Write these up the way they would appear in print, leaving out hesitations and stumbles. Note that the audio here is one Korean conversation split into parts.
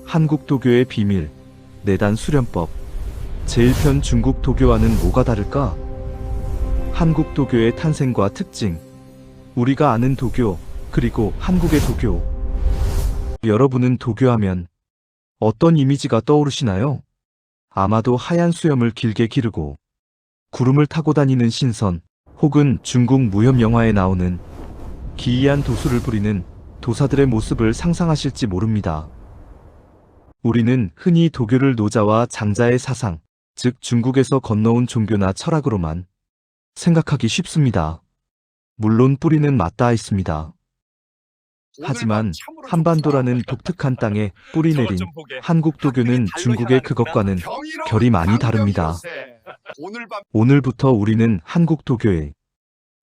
한국도교의 비밀, 내단 수련법. 제1편 중국 도교와는 뭐가 다를까? 한국도교의 탄생과 특징. 우리가 아는 도교, 그리고 한국의 도교. 여러분은 도교하면 어떤 이미지가 떠오르시나요? 아마도 하얀 수염을 길게 기르고 구름을 타고 다니는 신선, 혹은 중국 무협 영화에 나오는 기이한 도수를 부리는 도사들의 모습을 상상하실지 모릅니다. 우리는 흔히 도교를 노자와 장자의 사상, 즉 중국에서 건너온 종교나 철학으로만 생각하기 쉽습니다. 물론 뿌리는 맞닿아 있습니다. 하지만 한반도라는 독특한 땅에 뿌리 내린 한국도교는 중국의 그것과는 결이 많이 다릅니다. 오늘부터 우리는 한국도교의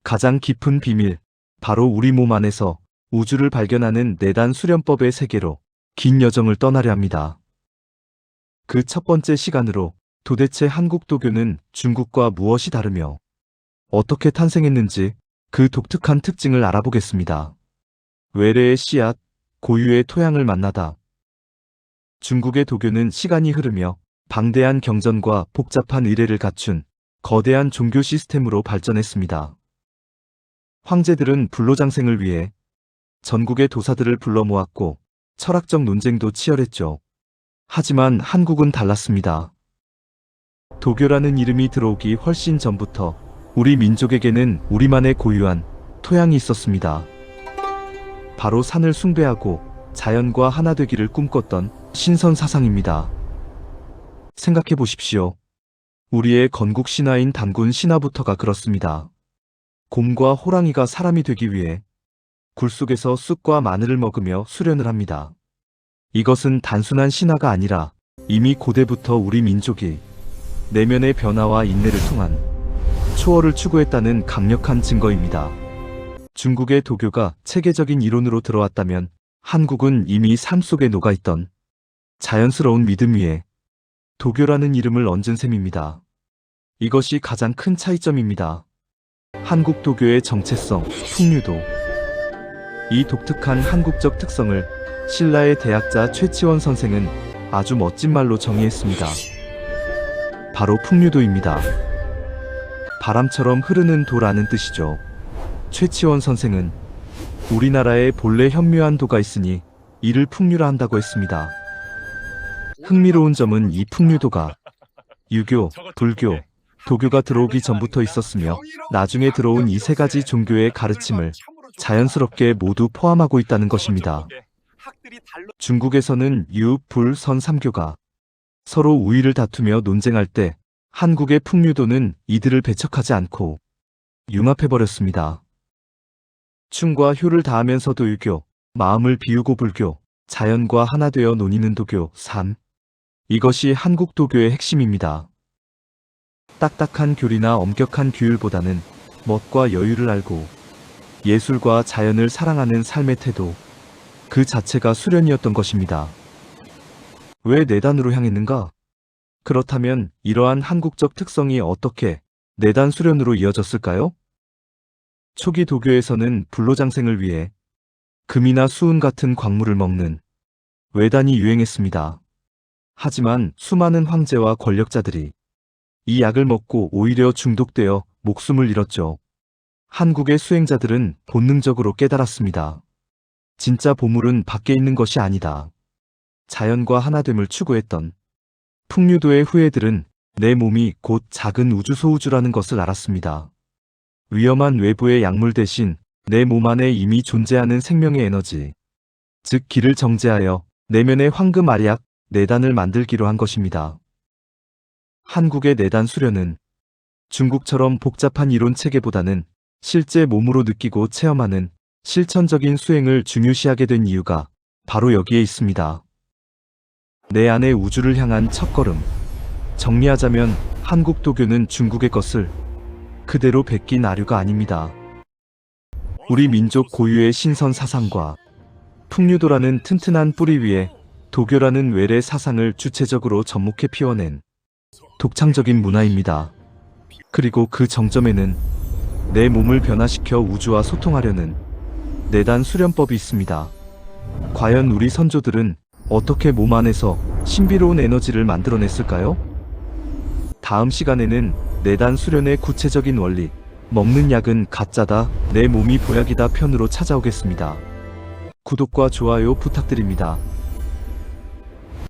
가장 깊은 비밀, 바로 우리 몸 안에서 우주를 발견하는 내단 수련법의 세계로 긴 여정을 떠나려 합니다. 그 첫 번째 시간으로 도대체 한국도교는 중국과 무엇이 다르며 어떻게 탄생했는지 그 독특한 특징을 알아보겠습니다. 외래의 씨앗, 고유의 토양을 만나다. 중국의 도교는 시간이 흐르며 방대한 경전과 복잡한 의례를 갖춘 거대한 종교 시스템으로 발전했습니다. 황제들은 불로장생을 위해 전국의 도사들을 불러 모았고 철학적 논쟁도 치열했죠. 하지만 한국은 달랐습니다. 도교라는 이름이 들어오기 훨씬 전부터 우리 민족에게는 우리만의 고유한 토양이 있었습니다. 바로 산을 숭배하고 자연과 하나 되기를 꿈꿨던 신선 사상입니다. 생각해 보십시오. 우리의 건국 신화인 단군 신화부터가 그렇습니다. 곰과 호랑이가 사람이 되기 위해 굴 속에서 쑥과 마늘을 먹으며 수련을 합니다. 이것은 단순한 신화가 아니라 이미 고대부터 우리 민족이 내면의 변화와 인내를 통한 초월을 추구했다는 강력한 증거입니다. 중국의 도교가 체계적인 이론으로 들어왔다면 한국은 이미 삶 속에 녹아있던 자연스러운 믿음 위에 도교라는 이름을 얹은 셈입니다. 이것이 가장 큰 차이점입니다. 한국 도교의 정체성, 풍류도. 이 독특한 한국적 특성을 신라의 대학자 최치원 선생은 아주 멋진 말로 정의했습니다. 바로 풍류도입니다. 바람처럼 흐르는 도라는 뜻이죠. 최치원 선생은 우리나라에 본래 현묘한 도가 있으니 이를 풍류라 한다고 했습니다. 흥미로운 점은 이 풍류도가 유교, 불교, 도교가 들어오기 전부터 있었으며 나중에 들어온 이 세 가지 종교의 가르침을 자연스럽게 모두 포함하고 있다는 것입니다. 중국에서는 유, 불, 선 3교가 서로 우위를 다투며 논쟁할 때 한국의 풍류도는 이들을 배척하지 않고 융합해버렸습니다. 충과 효를 다하면서도 유교, 마음을 비우고 불교, 자연과 하나 되어 논의는 도교 3. 이것이 한국 도교의 핵심입니다. 딱딱한 교리나 엄격한 규율보다는 멋과 여유를 알고 예술과 자연을 사랑하는 삶의 태도, 그 자체가 수련이었던 것입니다. 왜 내단으로 향했는가? 그렇다면 이러한 한국적 특성이 어떻게 내단 수련으로 이어졌을까요? 초기 도교에서는 불로장생을 위해 금이나 수은 같은 광물을 먹는 외단이 유행했습니다. 하지만 수많은 황제와 권력자들이 이 약을 먹고 오히려 중독되어 목숨을 잃었죠. 한국의 수행자들은 본능적으로 깨달았습니다. 진짜 보물은 밖에 있는 것이 아니다. 자연과 하나됨을 추구했던 풍류도의 후예들은 내 몸이 곧 작은 우주소우주라는 것을 알았습니다. 위험한 외부의 약물 대신 내 몸 안에 이미 존재하는 생명의 에너지, 즉 기를 정제하여 내면의 황금 아리약, 내단을 만들기로 한 것입니다. 한국의 내단 수련은 중국처럼 복잡한 이론 체계보다는 실제 몸으로 느끼고 체험하는 실천적인 수행을 중요시하게 된 이유가 바로 여기에 있습니다. 내 안의 우주를 향한 첫걸음. 정리하자면 한국 도교는 중국의 것을 그대로 베낀 아류가 아닙니다. 우리 민족 고유의 신선 사상과 풍류도라는 튼튼한 뿌리 위에 도교라는 외래 사상을 주체적으로 접목해 피워낸 독창적인 문화입니다. 그리고 그 정점에는 내 몸을 변화시켜 우주와 소통하려는 내단 수련법이 있습니다. 과연 우리 선조들은 어떻게 몸 안에서 신비로운 에너지를 만들어냈을까요? 다음 시간에는 내단 수련의 구체적인 원리, 먹는 약은 가짜다, 내 몸이 보약이다 편으로 찾아오겠습니다. 구독과 좋아요 부탁드립니다.